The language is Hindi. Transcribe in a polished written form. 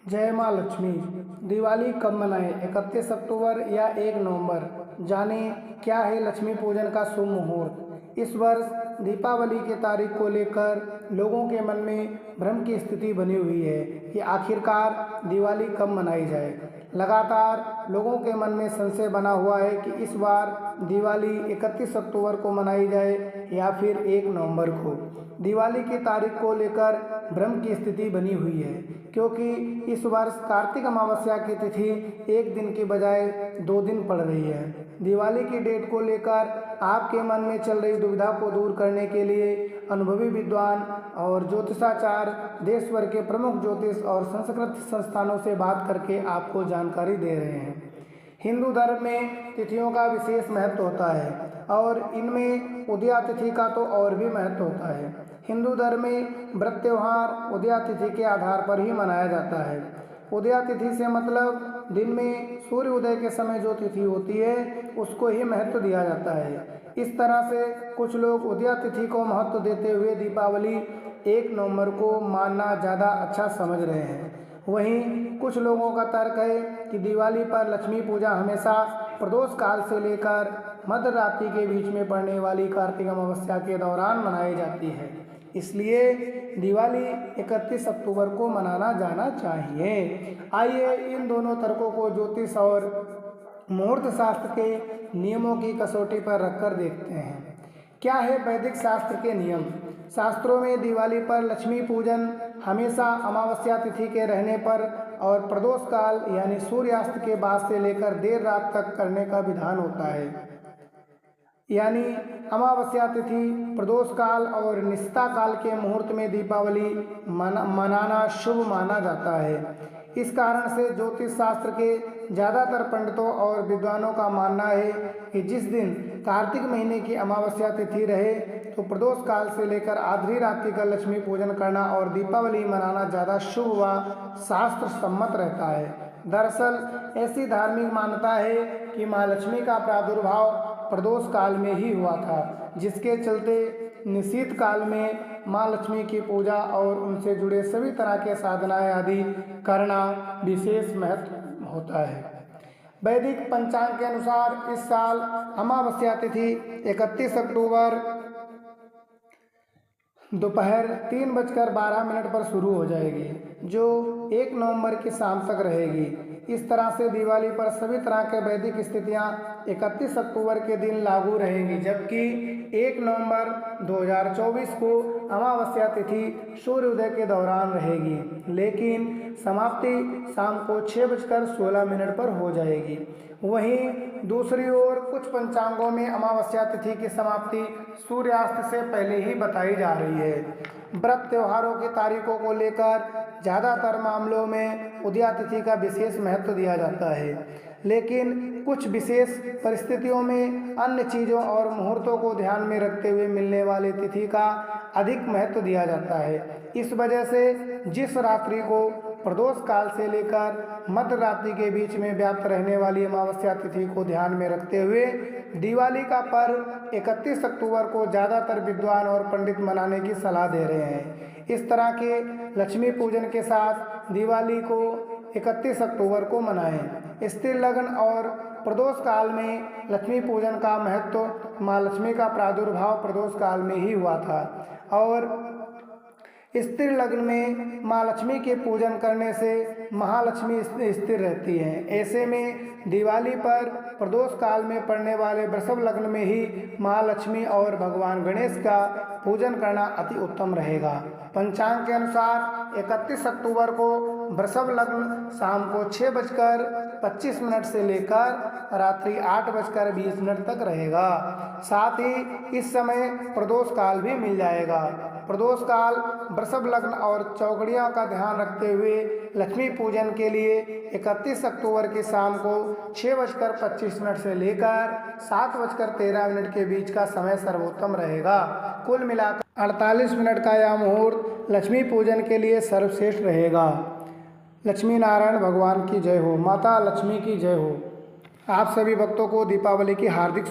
जय माँ लक्ष्मी। दिवाली कब मनाएं? 31 अक्टूबर या 1 नवंबर? जाने क्या है लक्ष्मी पूजन का शुभ मुहूर्त। इस वर्ष दीपावली के तारीख को लेकर लोगों के मन में भ्रम की स्थिति बनी हुई है कि आखिरकार दिवाली कब मनाई जाए। लगातार लोगों के मन में संशय बना हुआ है कि इस बार दिवाली 31 अक्टूबर को मनाई जाए या फिर 1 नवंबर को। दिवाली की तारीख को लेकर भ्रम की स्थिति बनी हुई है क्योंकि इस वर्ष कार्तिक अमावस्या की तिथि 1 दिन की बजाय 2 दिन पड़ रही है। दिवाली की डेट को लेकर आपके मन में चल रही दुविधा को दूर करने के लिए अनुभवी विद्वान और ज्योतिषाचार्य देश भर के प्रमुख ज्योतिष और संस्कृत संस्थानों से बात करके आपको जानकारी दे रहे हैं। हिंदू धर्म में तिथियों का विशेष महत्व होता है और इनमें उदया तिथि का तो और भी महत्व होता है। हिंदू धर्म में व्रत त्यौहार उदया तिथि के आधार पर ही मनाया जाता है। उदया तिथि से मतलब दिन में सूर्य उदय के समय जो तिथि होती है उसको ही महत्व दिया जाता है। इस तरह से कुछ लोग उदया तिथि को महत्व देते हुए दीपावली 1 नवंबर को मानना ज़्यादा अच्छा समझ रहे हैं। वहीं कुछ लोगों का तर्क है कि दिवाली पर लक्ष्मी पूजा हमेशा प्रदोष काल से लेकर मध्य रात्रि के बीच में पड़ने वाली कार्तिक अमावस्या के दौरान मनाई जाती है, इसलिए दिवाली 31 अक्टूबर को मनाना जाना चाहिए। आइए इन दोनों तर्कों को ज्योतिष और मुहूर्त शास्त्र के नियमों की कसौटी पर रखकर देखते हैं। क्या है वैदिक शास्त्र के नियम। शास्त्रों में दिवाली पर लक्ष्मी पूजन हमेशा अमावस्या तिथि के रहने पर और प्रदोष काल यानी सूर्यास्त के बाद से लेकर देर रात तक करने का विधान होता है। यानी अमावस्या तिथि, प्रदोष काल और निस्ता काल के मुहूर्त में दीपावली मनाना शुभ माना जाता है। इस कारण से ज्योतिष शास्त्र के ज़्यादातर पंडितों और विद्वानों का मानना है कि जिस दिन कार्तिक महीने की अमावस्या तिथि रहे तो प्रदोष काल से लेकर आधी रात्रि का लक्ष्मी पूजन करना और दीपावली मनाना ज़्यादा शुभ व शास्त्र सम्मत रहता है। दरअसल ऐसी धार्मिक मान्यता है कि माँ लक्ष्मी का प्रादुर्भाव प्रदोष काल में ही हुआ था, जिसके चलते निशीत काल में माँ लक्ष्मी की पूजा और उनसे जुड़े सभी तरह के साधनाएं आदि करना विशेष महत्व होता है। वैदिक पंचांग के अनुसार इस साल अमावस्या तिथि 31 अक्टूबर दोपहर 3:12 पर शुरू हो जाएगी, जो 1 नवंबर की शाम तक रहेगी। इस तरह से दिवाली पर सभी तरह के वैदिक स्थितियां 31 अक्टूबर के दिन लागू रहेंगी, जबकि 1 नवंबर 2024 को अमावस्या तिथि सूर्योदय के दौरान रहेगी, लेकिन समाप्ति शाम को 6:16 पर हो जाएगी। वहीं दूसरी ओर कुछ पंचांगों में अमावस्या तिथि की समाप्ति सूर्यास्त से पहले ही बताई जा रही है। व्रत त्योहारों की तारीखों को लेकर ज़्यादातर मामलों में उदया तिथि का विशेष महत्व दिया जाता है, लेकिन कुछ विशेष परिस्थितियों में अन्य चीज़ों और मुहूर्तों को ध्यान में रखते हुए मिलने वाली तिथि का अधिक महत्व दिया जाता है। इस वजह से जिस रात्रि को प्रदोष काल से लेकर मध्य रात्रि के बीच में व्याप्त रहने वाली अमावस्या तिथि को ध्यान में रखते हुए दिवाली का पर्व 31 अक्टूबर को ज़्यादातर विद्वान और पंडित मनाने की सलाह दे रहे हैं। इस तरह के लक्ष्मी पूजन के साथ दिवाली को 31 अक्टूबर को मनाएं। स्त्री लग्न और प्रदोष काल में लक्ष्मी पूजन का महत्व माँ लक्ष्मी का प्रादुर्भाव प्रदोष काल में ही हुआ था और स्त्री लग्न में माँ लक्ष्मी के पूजन करने से महालक्ष्मी स्थिर रहती हैं। ऐसे में दिवाली पर प्रदोष काल में पड़ने वाले वृषभ लग्न में ही माँ लक्ष्मी और भगवान गणेश का पूजन करना अति उत्तम रहेगा। पंचांग के अनुसार 31 अक्टूबर को वृषभ लग्न शाम को 6:25 से लेकर रात्रि 8:20 तक रहेगा। साथ ही इस समय प्रदोष काल भी मिल जाएगा। प्रदोष काल वृषभ लग्न और चौकड़ियों का ध्यान रखते हुए लक्ष्मी पूजन के लिए 31 अक्टूबर की शाम को 6:25 से लेकर 7:13 के बीच का समय सर्वोत्तम रहेगा। कुल मिलाकर 48 मिनट का यह मुहूर्त लक्ष्मी पूजन के लिए सर्वश्रेष्ठ रहेगा। लक्ष्मी नारायण भगवान की जय हो, माता लक्ष्मी की जय हो। आप सभी भक्तों को दीपावली की हार्दिक